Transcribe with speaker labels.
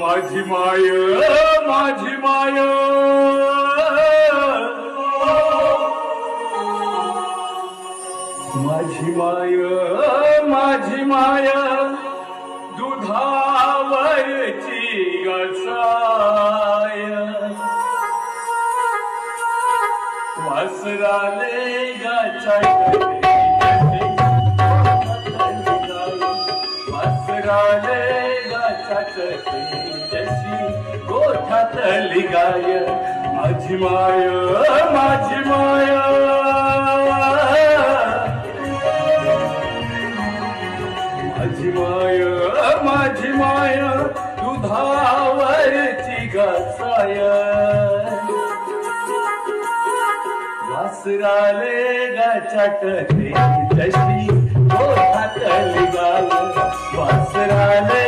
Speaker 1: माझी माय माझी माय माझी माय माझी माय दुधावरची गसाय वासराले वासराले जशी गोठ्यातली गाय माझी माय माझी माय माझी माय माझी माय दुधावरची गसाय वासराले गाचाटते जशी गोठ्यातली गाय वासराले